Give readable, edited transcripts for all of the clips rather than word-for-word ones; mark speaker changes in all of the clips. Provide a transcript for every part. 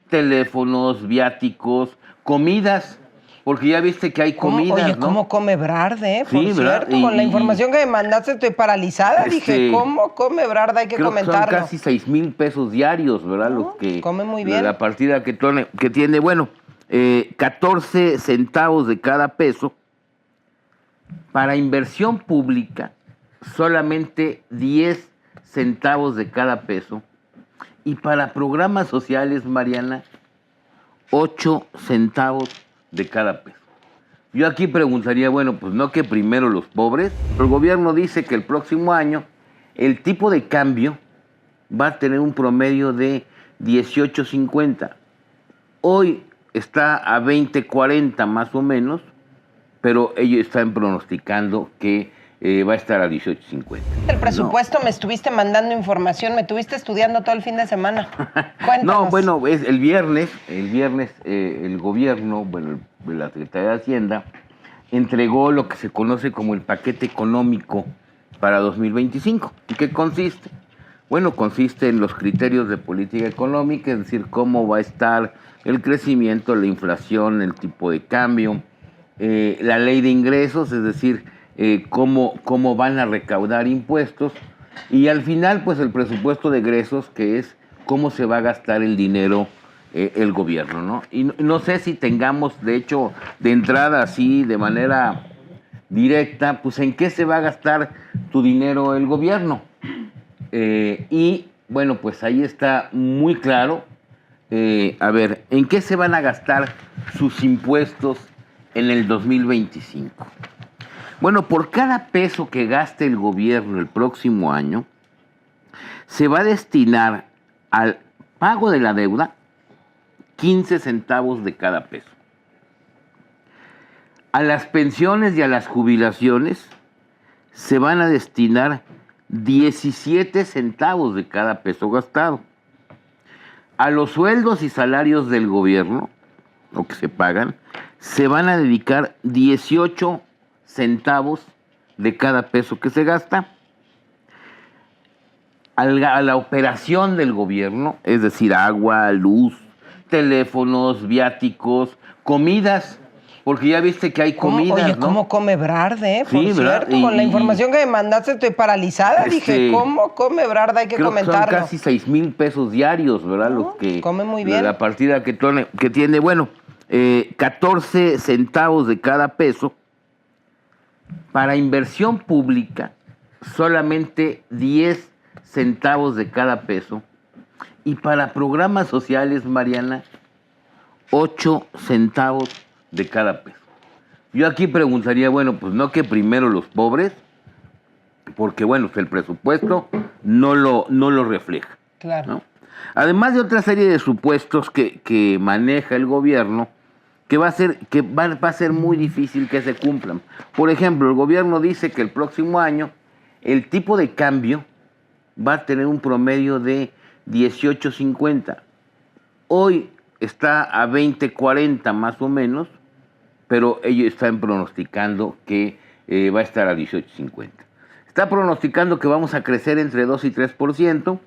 Speaker 1: teléfonos, viáticos, comidas, porque ya viste que hay comidas,
Speaker 2: Oye,
Speaker 1: ¿no?
Speaker 2: ¿cómo come Ebrard, Por
Speaker 1: Sí, ¿verdad?
Speaker 2: cierto, con la información que me mandaste estoy paralizada. Dije, ¿cómo come Ebrard? Hay que
Speaker 1: creo
Speaker 2: comentarlo.
Speaker 1: que son casi 6,000 pesos diarios, ¿verdad? Los que
Speaker 2: come muy bien.
Speaker 1: la partida que tiene, bueno, 14 centavos de cada peso. Para inversión pública, solamente 10 centavos de cada peso. Y para programas sociales, Mariana, 8 centavos de cada peso. Yo aquí preguntaría, bueno, pues no que primero los pobres. El gobierno dice que el próximo año el tipo de cambio va a tener un promedio de 18.50. Hoy está a 20.40 más o menos, pero ellos están pronosticando que va a estar a 18.50.
Speaker 2: El presupuesto, me estuviste mandando información, me estuviste estudiando todo el fin de semana. Cuéntanos.
Speaker 1: No, bueno, es el viernes el gobierno, bueno, la Secretaría de Hacienda, entregó lo que se conoce como el paquete económico para 2025. ¿En qué consiste? Bueno, consiste en los criterios de política económica, es decir, cómo va a estar el crecimiento, la inflación, el tipo de cambio, la ley de ingresos, es decir, cómo van a recaudar impuestos, y al final, pues el presupuesto de egresos, que es cómo se va a gastar el dinero el gobierno, ¿no? Y no sé si tengamos, de hecho, de entrada así, de manera directa, pues en qué se va a gastar tu dinero el gobierno. Y bueno, pues ahí está muy claro, a ver, ¿en qué se van a gastar sus impuestos en el 2025? Bueno, por cada peso que gaste el gobierno el próximo año, se va a destinar al pago de la deuda 15 centavos de cada peso. A las pensiones y a las jubilaciones se van a destinar 17 centavos de cada peso gastado. A los sueldos y salarios del gobierno, o que se pagan, se van a dedicar 18 centavos de cada peso que se gasta. A la operación del gobierno, es decir, agua, luz, teléfonos, viáticos, comidas, porque ya viste que hay comidas,
Speaker 2: Oye,
Speaker 1: ¿no?
Speaker 2: ¿cómo come Ebrard, Por
Speaker 1: Sí, ¿verdad?
Speaker 2: cierto, con la información que me mandaste estoy paralizada. Dije, ¿cómo come Ebrard? Hay que
Speaker 1: creo
Speaker 2: comentarlo.
Speaker 1: Que son casi 6,000 pesos diarios, ¿verdad? Los que
Speaker 2: come muy bien.
Speaker 1: La partida que tiene, bueno, 14 centavos de cada peso. Para inversión pública, solamente 10 centavos de cada peso. Y para programas sociales, Mariana, 8 centavos de cada peso. Yo aquí preguntaría, bueno, pues no que primero los pobres, porque bueno, el presupuesto no lo refleja.
Speaker 2: Claro.
Speaker 1: ¿No? Además de otra serie de supuestos que maneja el gobierno, que va a ser muy difícil que se cumplan. Por ejemplo, el gobierno dice que el próximo año el tipo de cambio va a tener un promedio de 18.50. Hoy está a 20.40 más o menos, pero ellos están pronosticando que va a estar a 18.50. Está pronosticando que vamos a crecer entre 2 y 3%,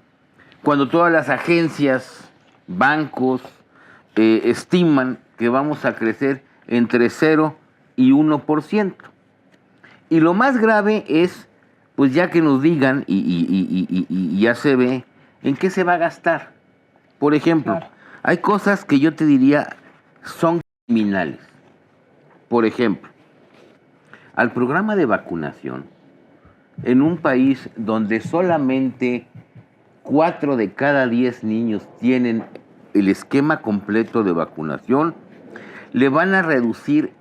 Speaker 1: cuando todas las agencias, bancos, estiman que vamos a crecer entre 0 y 1%. Y lo más grave es, pues ya que nos digan, y ya se ve, en qué se va a gastar. Por ejemplo, claro, hay cosas que yo te diría son criminales. Por ejemplo, al programa de vacunación, en un país donde solamente 4 de cada 10 niños tienen el esquema completo de vacunación, le van a reducir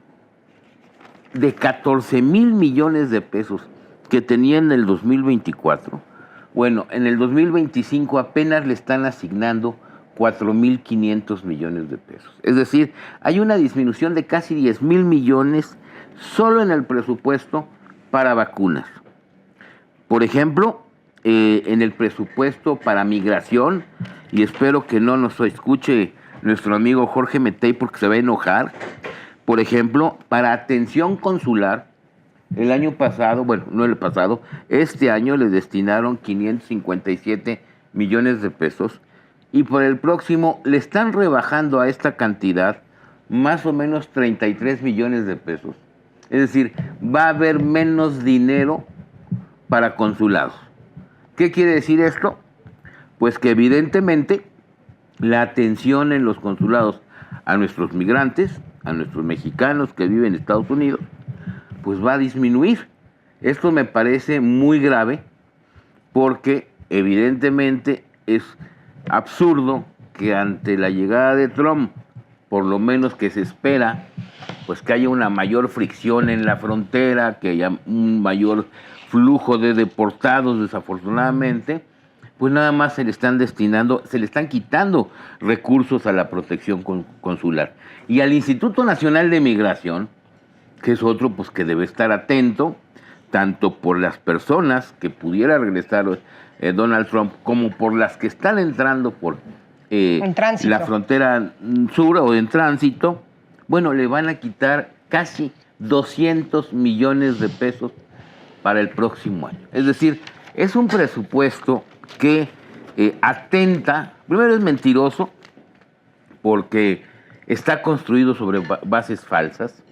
Speaker 1: de 14,000 millones de pesos que tenía en el 2024. Bueno, en el 2025 apenas le están asignando 4,500 millones de pesos. Es decir, hay una disminución de casi 10,000 millones solo en el presupuesto para vacunas. Por ejemplo, en el presupuesto para migración, y espero que no nos escuche nuestro amigo Jorge Metey porque se va a enojar. Por ejemplo, para atención consular, el año pasado, bueno, no el pasado, este año le destinaron 557 millones de pesos, y por el próximo le están rebajando a esta cantidad más o menos 33 millones de pesos. Es decir, va a haber menos dinero para consulados. ¿Qué quiere decir esto? Pues que evidentemente la atención en los consulados a nuestros migrantes, a nuestros mexicanos que viven en Estados Unidos, pues va a disminuir. Esto me parece muy grave porque evidentemente es absurdo que ante la llegada de Trump, por lo menos que se espera, pues que haya una mayor fricción en la frontera, que haya un mayor flujo de deportados, desafortunadamente, pues nada más se le están quitando recursos a la protección consular. Y al Instituto Nacional de Migración, que es otro pues que debe estar atento, tanto por las personas que pudiera regresar Donald Trump, como por las que están entrando por la frontera sur o en tránsito, bueno, le van a quitar casi 200 millones de pesos para el próximo año. Es decir, es un presupuesto que atenta, primero es mentiroso, porque está construido sobre bases falsas,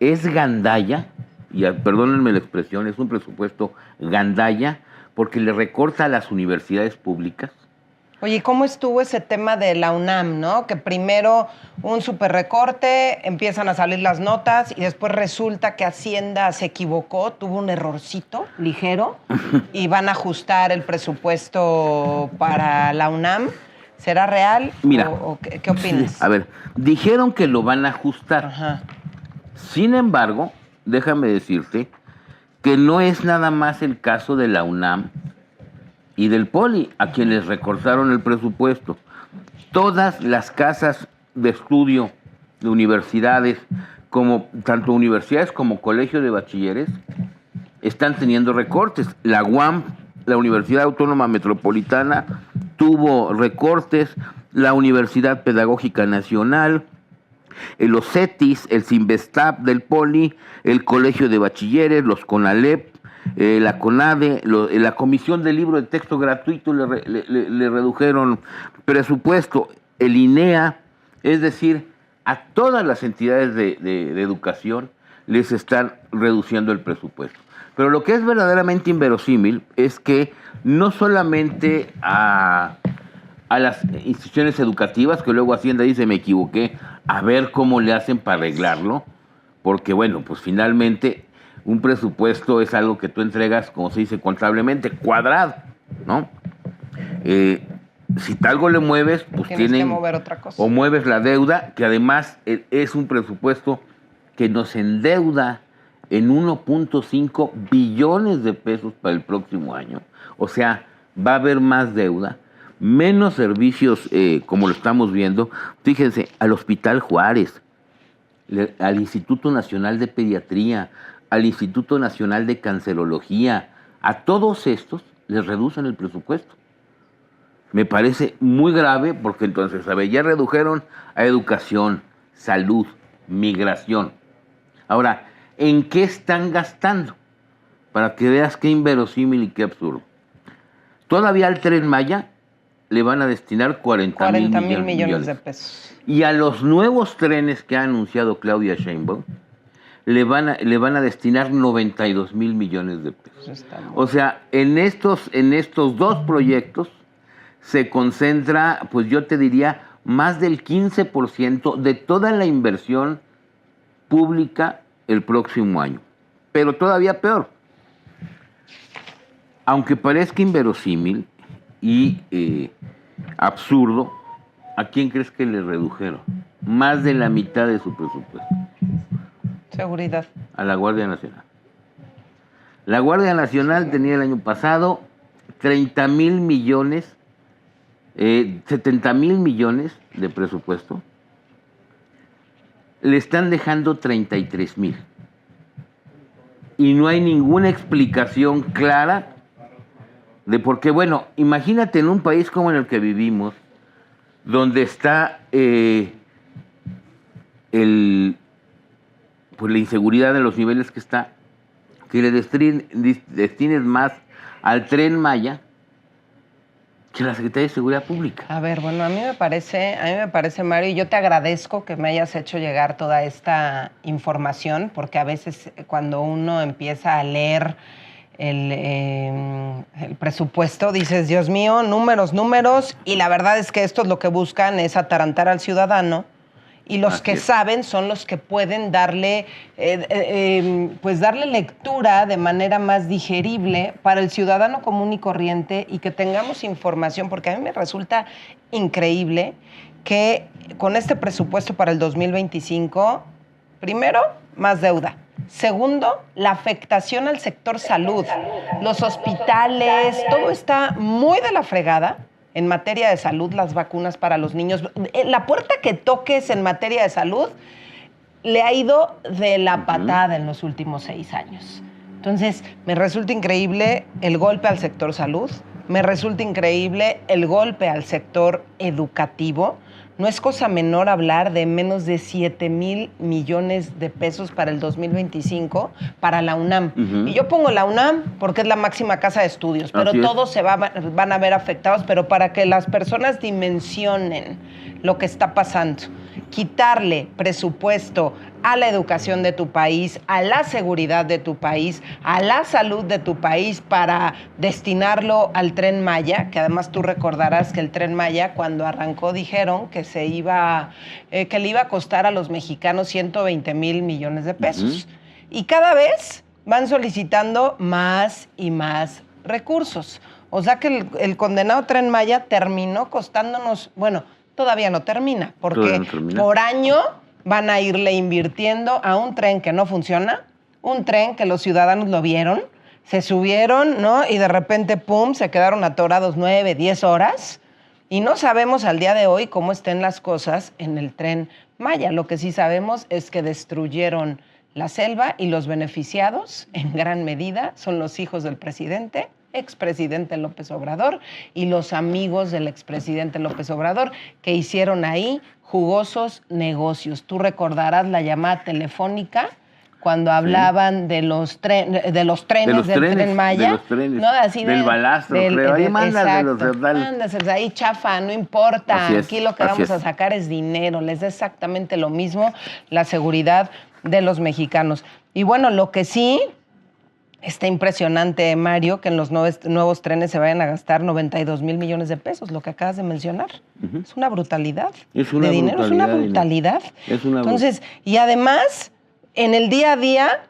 Speaker 1: es gandalla, y perdónenme la expresión, es un presupuesto gandalla, porque le recorta a las universidades públicas.
Speaker 2: Oye, ¿cómo estuvo ese tema de la UNAM, no? Que primero un super recorte, empiezan a salir las notas y después resulta que Hacienda se equivocó, tuvo un errorcito ligero y van a ajustar el presupuesto para la UNAM. ¿Será real?
Speaker 1: Mira,
Speaker 2: ¿O qué opinas?
Speaker 1: A ver, dijeron que lo van a ajustar.
Speaker 2: Ajá.
Speaker 1: Sin embargo, déjame decirte que no es nada más el caso de la UNAM y del Poli, a quienes recortaron el presupuesto. Todas las casas de estudio de universidades, como tanto universidades como colegios de bachilleres, están teniendo recortes. La UAM, la Universidad Autónoma Metropolitana, tuvo recortes, la Universidad Pedagógica Nacional, los CETIS, el CINVESTAP del Poli, el Colegio de Bachilleres, los CONALEP, la CONADE, la Comisión del Libro de Texto Gratuito le redujeron presupuesto, el INEA, es decir, a todas las entidades de educación les están reduciendo el presupuesto. Pero lo que es verdaderamente inverosímil es que no solamente a las instituciones educativas, que luego Hacienda dice me equivoqué, a ver cómo le hacen para arreglarlo, porque bueno, pues finalmente un presupuesto es algo que tú entregas, como se dice contablemente, cuadrado, ¿no? Si algo le mueves, pues
Speaker 2: tienes que mover otra cosa.
Speaker 1: O mueves la deuda, que además es un presupuesto que nos endeuda en 1.5 billones de pesos para el próximo año. O sea, va a haber más deuda, menos servicios como lo estamos viendo. Fíjense, al Hospital Juárez, al Instituto Nacional de Pediatría, al Instituto Nacional de Cancerología, a todos estos les reducen el presupuesto. Me parece muy grave porque entonces, a ver, ya redujeron a educación, salud, migración. Ahora, ¿en qué están gastando? Para que veas qué inverosímil y qué absurdo. Todavía al Tren Maya le van a destinar 40 mil millones
Speaker 2: de pesos.
Speaker 1: Y a los nuevos trenes que ha anunciado Claudia Sheinbaum, le van a destinar 92 mil millones de pesos. O sea, en estos dos proyectos se concentra, pues yo te diría, más del 15% de toda la inversión pública el próximo año. Pero todavía peor. Aunque parezca inverosímil y absurdo, ¿a quién crees que le redujeron? Más de la mitad de su presupuesto.
Speaker 2: Seguridad.
Speaker 1: A la Guardia Nacional. La Guardia Nacional tenía el año pasado 30 mil millones, 70 mil millones de presupuesto. Le están dejando 33 mil. Y no hay ninguna explicación clara de por qué. Bueno, imagínate en un país como en el que vivimos, donde está pues la inseguridad de los niveles que está, que le destines más al Tren Maya de la Secretaría de Seguridad Pública.
Speaker 2: A ver, bueno, a mí me parece, Mario, y yo te agradezco que me hayas hecho llegar toda esta información, porque a veces cuando uno empieza a leer el presupuesto, dices, Dios mío, números, y la verdad es que esto es lo que buscan, es atarantar al ciudadano, y los que saben son los que pueden darle, pues darle lectura de manera más digerible para el ciudadano común y corriente y que tengamos información, porque a mí me resulta increíble que con este presupuesto para el 2025, primero, más deuda. Segundo, la afectación al sector salud. Los hospitales, todo está muy de la fregada. En materia de salud, las vacunas para los niños. La puerta que toques en materia de salud le ha ido de la patada en los últimos 6 años. Entonces, me resulta increíble el golpe al sector salud, me resulta increíble el golpe al sector educativo. No es cosa menor hablar de menos de 7,000 millones de pesos para el 2025 para la UNAM. Y yo pongo la UNAM porque es la máxima casa de estudios, pero todos se van a ver afectados, pero para que las personas dimensionen lo que está pasando. Quitarle presupuesto a la educación de tu país, a la seguridad de tu país, a la salud de tu país para destinarlo al Tren Maya, que además tú recordarás que el Tren Maya cuando arrancó dijeron que que le iba a costar a los mexicanos 120,000 millones de pesos. Y cada vez van solicitando más y más recursos. O sea que el condenado Tren Maya terminó costándonos, bueno, todavía no termina, porque por año van a irle invirtiendo a un tren que no funciona, un tren que los ciudadanos lo vieron, se subieron, ¿no? Y de repente, pum, se quedaron atorados 9, 10 horas y no sabemos al día de hoy cómo estén las cosas en el Tren Maya. Lo que sí sabemos es que destruyeron la selva y los beneficiados, en gran medida, son los hijos del presidente, expresidente López Obrador, y los amigos del expresidente López Obrador, que hicieron ahí jugosos negocios. Tú recordarás la llamada telefónica cuando hablaban de los trenes del Tren Maya. ¿No? Así
Speaker 1: del balastro, creo. Ahí
Speaker 2: mándaselos ahí, chafa, no importa. Aquí lo que vamos a sacar es dinero. Les da exactamente lo mismo la seguridad de los mexicanos. Y bueno, lo que sí está impresionante, Mario, que en los nuevos trenes se vayan a gastar 92,000 millones de pesos, lo que acabas de mencionar. Es una brutalidad. Es una brutalidad. Entonces, y además, en el día a día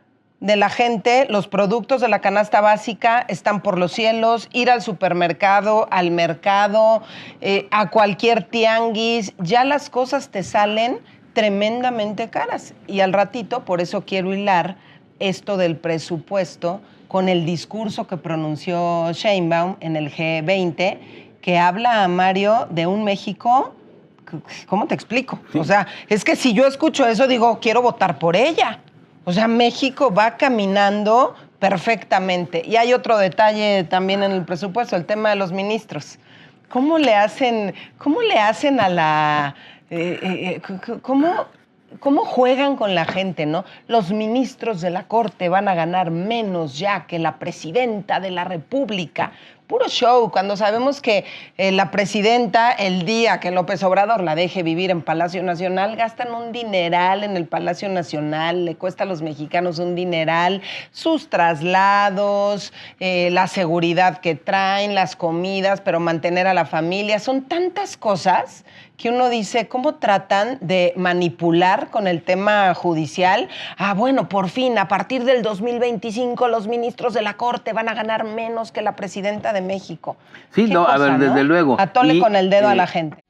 Speaker 2: de la gente, los productos de la canasta básica están por los cielos, ir al supermercado, al mercado, a cualquier tianguis, ya las cosas te salen tremendamente caras. Y al ratito, por eso quiero hilar esto del presupuesto con el discurso que pronunció Sheinbaum en el G20, que habla, Mario, de un México, ¿cómo te explico? O sea, es que si yo escucho eso, digo, quiero votar por ella. O sea, México va caminando perfectamente. Y hay otro detalle también en el presupuesto, el tema de los ministros. ¿Cómo le hacen a la... ¿Cómo juegan con la gente, no? Los ministros de la Corte van a ganar menos ya que la presidenta de la República. Puro show, cuando sabemos que la presidenta, el día que López Obrador la deje vivir en Palacio Nacional, gastan un dineral en el Palacio Nacional, le cuesta a los mexicanos un dineral, sus traslados, la seguridad que traen, las comidas, pero mantener a la familia, son tantas cosas que uno dice, ¿cómo tratan de manipular con el tema judicial? Ah, bueno, por fin, a partir del 2025 los ministros de la Corte van a ganar menos que la presidenta de México.
Speaker 1: Sí, no, cosa, a ver, desde luego.
Speaker 2: Atole con el dedo a la gente.